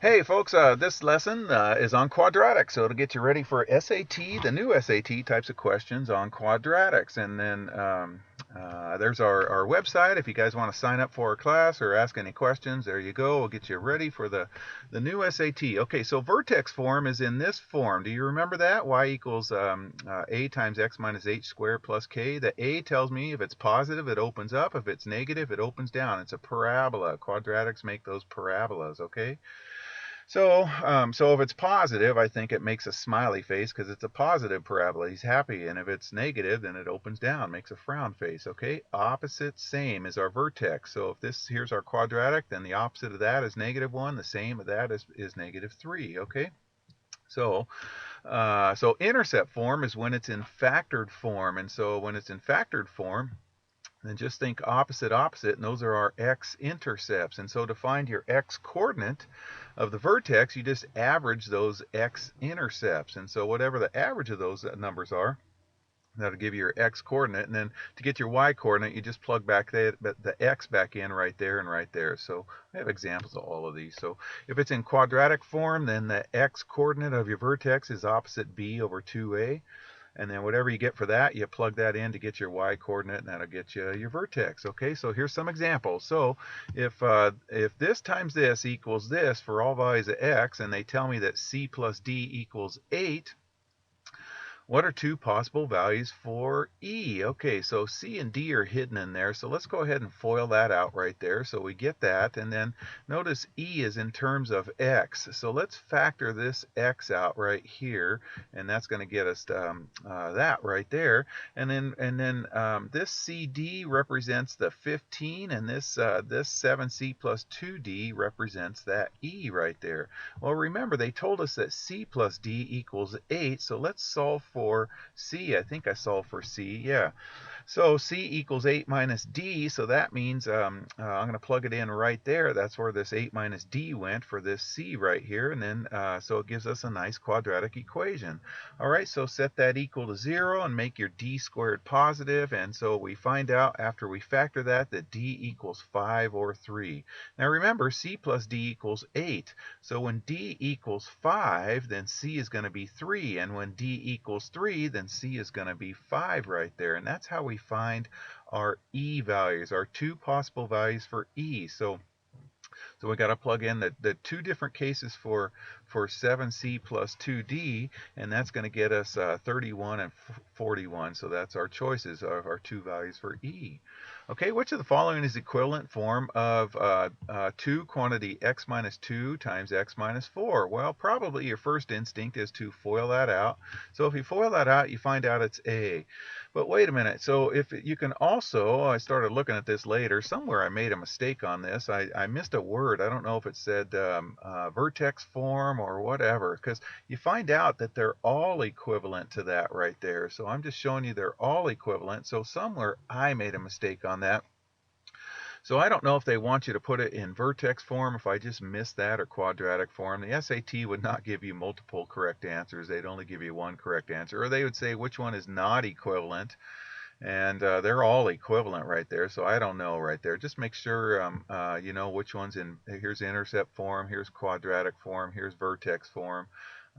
Hey folks, this lesson is on quadratics, so it'll get you ready for SAT, the new SAT types of questions on quadratics. And then there's our website if you guys want to sign up for our class or ask any questions. There you go. We'll get you ready for the new SAT. Okay, so vertex form is in this form. Do you remember that? Y equals a times x minus h squared plus k. The a tells me if it's positive, it opens up. If it's negative, it opens down. It's a parabola. Quadratics make those parabolas, okay? So if it's positive, I think it makes a smiley face because it's a positive parabola. He's happy. And if it's negative, then it opens down, makes a frown face. Okay, opposite, same is our vertex. So if here's our quadratic, then the opposite of that is -1. The same of that is -3. Okay. So intercept form is when it's in factored form. And so when it's in factored form, then just think opposite, opposite, and those are our x-intercepts. And so to find your x-coordinate of the vertex, you just average those x-intercepts. And so whatever the average of those numbers are, that'll give you your x-coordinate. And then to get your y-coordinate, you just plug back the x back in right there and right there. So I have examples of all of these. So if it's in quadratic form, then the x-coordinate of your vertex is opposite b over 2a. And then whatever you get for that, you plug that in to get your y-coordinate, and that'll get you your vertex. Okay, so here's some examples. So if this times this equals this for all values of x, and they tell me that c plus d equals 8, what are two possible values for E? Okay, so C and D are hidden in there, so let's go ahead and FOIL that out right there. So we get that, and then notice E is in terms of X. So let's factor this X out right here, and that's going to get us that right there. And then this CD represents the 15, and this 7C plus 2D represents that E right there. Well, remember, they told us that C plus D equals 8, so let's solve for C. I think I solved for C, yeah. So C equals 8 minus D, so that means I'm going to plug it in right there. That's where this 8 minus D went for this C right here, and then so it gives us a nice quadratic equation. All right, so set that equal to 0 and make your D squared positive, and so we find out after we factor that D equals 5 or 3. Now remember, C plus D equals 8, so when D equals 5, then C is going to be 3, and when D equals 3, then C is going to be 5 right there, and that's how we find our E values, our two possible values for E. So we got to plug in the two different cases for 7C plus 2D, and that's going to get us 31 and 41. So that's our choices of our two values for E. Okay, which of the following is equivalent form of 2 quantity x minus 2 times x minus 4? Well, probably your first instinct is to FOIL that out. So if you FOIL that out, you find out it's A. But wait a minute, so if you can also, I started looking at this later, somewhere I made a mistake on this. I missed a word. I don't know if it said vertex form or whatever, because you find out that they're all equivalent to that right there. So I'm just showing you they're all equivalent. So somewhere I made a mistake on that. So I don't know if they want you to put it in vertex form, if I just missed that, or quadratic form. The SAT would not give you multiple correct answers. They'd only give you one correct answer. Or they would say which one is not equivalent. And they're all equivalent right there. So I don't know right there. Just make sure you know which one's in. Here's intercept form. Here's quadratic form. Here's vertex form.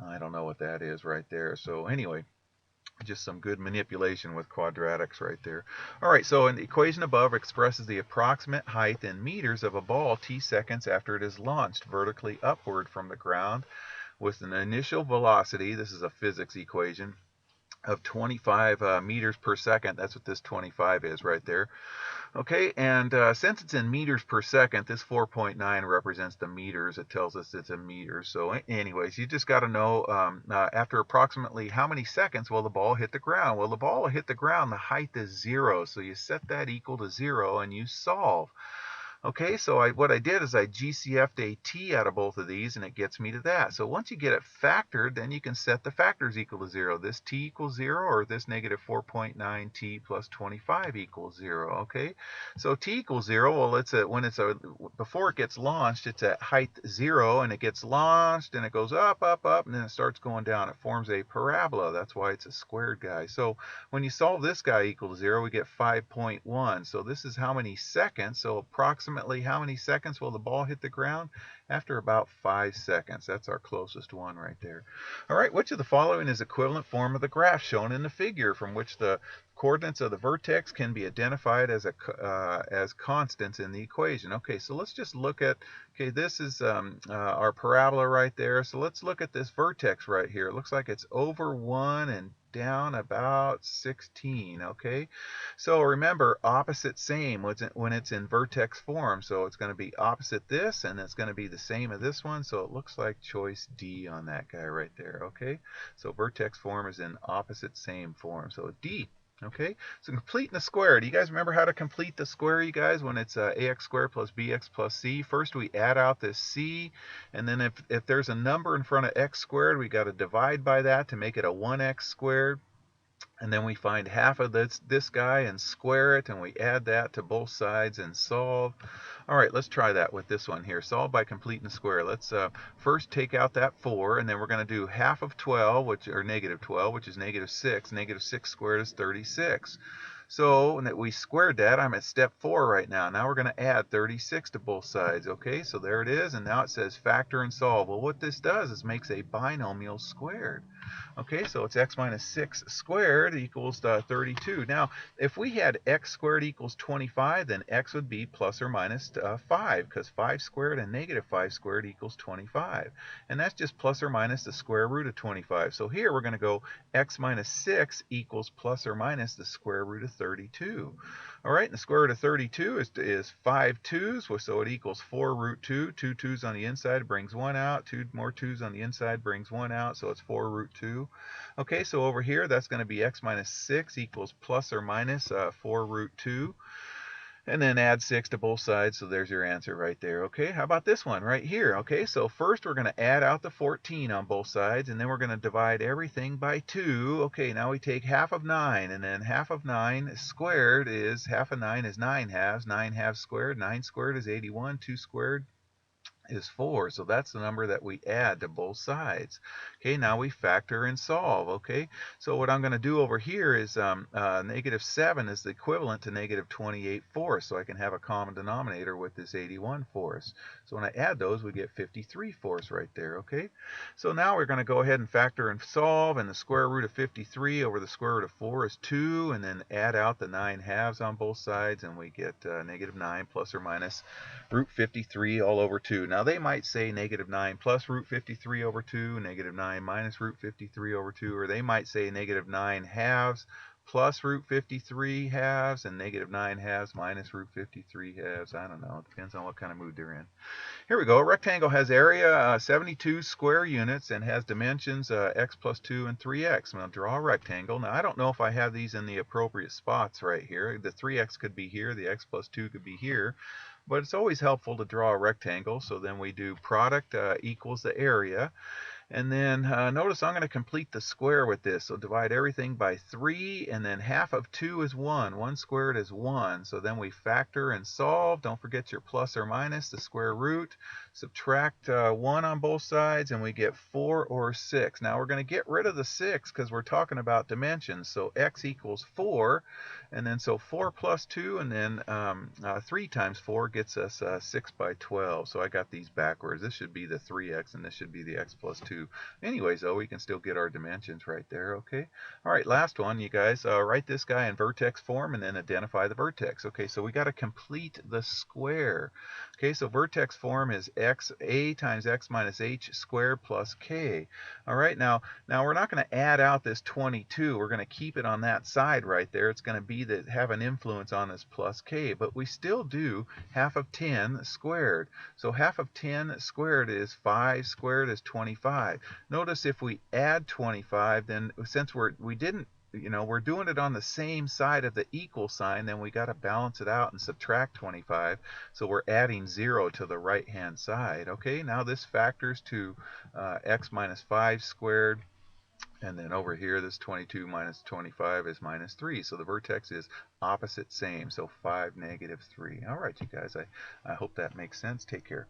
I don't know what that is right there. So anyway, just some good manipulation with quadratics right there. All right, so in the equation above expresses the approximate height in meters of a ball t seconds after it is launched vertically upward from the ground with an initial velocity, this is a physics equation, of 25 meters per second. That's what this 25 is right there. Okay, and since it's in meters per second, this 4.9 represents the meters. It tells us it's in meters. So anyways, you just got to know after approximately how many seconds will the ball hit the ground? Well, the ball will hit the ground, the height is 0. So you set that equal to 0 and you solve. Okay, so what I did is I GCF'd a t out of both of these, and it gets me to that. So once you get it factored, then you can set the factors equal to 0. This t equals 0, or this negative 4.9t plus 25 equals 0. Okay, so t equals 0. Well, before it gets launched, it's at height 0, and it gets launched, and it goes up, up, up, and then it starts going down. It forms a parabola. That's why it's a squared guy. So when you solve this guy equal to 0, we get 5.1. So this is how many seconds. So approximately how many seconds will the ball hit the ground? after about 5 seconds. That's our closest one right there. All right, which of the following is equivalent form of the graph shown in the figure, from which the coordinates of the vertex can be identified as constants in the equation? Okay, so let's just look at, okay, this is our parabola right there. So let's look at this vertex right here. It looks like it's over 1 and down about 16. Okay, so remember, opposite same when it's in vertex form. So it's going to be opposite this, and it's going to be the same as this one. So it looks like choice D on that guy right there. Okay, so vertex form is in opposite same form. So D. Okay, so completing the square. Do you guys remember how to complete the square, you guys, when it's ax squared plus bx plus c? First we add out this c, and then if there's a number in front of x squared, we got to divide by that to make it a 1x squared. And then we find half of this guy and square it, and we add that to both sides and solve. All right, let's try that with this one here. Solve by completing the square. Let's first take out that 4, and then we're going to do half of 12, or negative 12, which is negative 6. Negative 6 squared is 36. So we squared that. I'm at step 4 right now. Now we're going to add 36 to both sides. Okay, so there it is, and now it says factor and solve. Well, what this does is makes a binomial squared. Okay, so it's x minus 6 squared equals 32. Now, if we had x squared equals 25, then x would be plus or minus 5, because 5 squared and negative 5 squared equals 25. And that's just plus or minus the square root of 25. So here we're going to go x minus 6 equals plus or minus the square root of 32. All right, and the square root of 32 is 5 twos, so it equals 4 root 2. 2 twos on the inside brings 1 out. 2 more twos on the inside brings 1 out, so it's 4 root 2. Okay, so over here, that's going to be x minus 6 equals plus or minus 4 root 2. And then add 6 to both sides, so there's your answer right there. Okay, how about this one right here? Okay, so first we're going to add out the 14 on both sides, and then we're going to divide everything by 2. Okay, now we take half of 9, and then half of 9 squared is, half of 9 is 9 halves. 9 halves squared, 9 squared is 81. 2 squared is 4. So that's the number that we add to both sides. Okay, now we factor and solve. Okay, so what I'm going to do over here is negative 7 is the equivalent to negative 28 fourths. So I can have a common denominator with this 81 fourths. So when I add those, we get 53 fourths right there. Okay, so now we're going to go ahead and factor and solve, and the square root of 53 over the square root of 4 is 2, and then add out the 9 halves on both sides, and we get negative 9 plus or minus root 53 all over 2. Now they might say negative 9 plus root 53 over 2, negative 9 minus root 53 over 2, or they might say negative 9 halves plus root 53 halves, and negative 9 halves minus root 53 halves. I don't know. It depends on what kind of mood they're in. Here we go. A rectangle has area 72 square units and has dimensions x plus 2 and 3x. I'm going to draw a rectangle. Now, I don't know if I have these in the appropriate spots right here. The 3x could be here. The x plus 2 could be here. But it's always helpful to draw a rectangle. So then we do product equals the area. And then notice I'm going to complete the square with this. So divide everything by 3, and then half of 2 is 1. 1 squared is 1. So then we factor and solve. Don't forget your plus or minus, the square root. Subtract 1 on both sides, and we get 4 or 6. Now we're going to get rid of the 6 because we're talking about dimensions. So x equals 4. And then so 4 plus 2, and then 3 times 4 gets us 6 by 12. So I got these backwards. This should be the 3x, and this should be the x plus 2. Anyways, though, we can still get our dimensions right there. Okay. All right, last one, you guys. Write this guy in vertex form and then identify the vertex. Okay, so we got to complete the square. Okay, so vertex form is a times x minus h squared plus k. All right, now we're not going to add out this 22. We're going to keep it on that side right there. It's going to be that have an influence on this plus k, but we still do half of 10 squared. So half of 10 squared is 5 squared is 25. Notice if we add 25, then since we're doing it on the same side of the equal sign, then we got to balance it out and subtract 25. So we're adding 0 to the right hand side. Okay, now this factors to x minus 5 squared. And then over here, this 22 minus 25 is minus 3. So the vertex is opposite same. So 5, negative 3. All right, you guys, I hope that makes sense. Take care.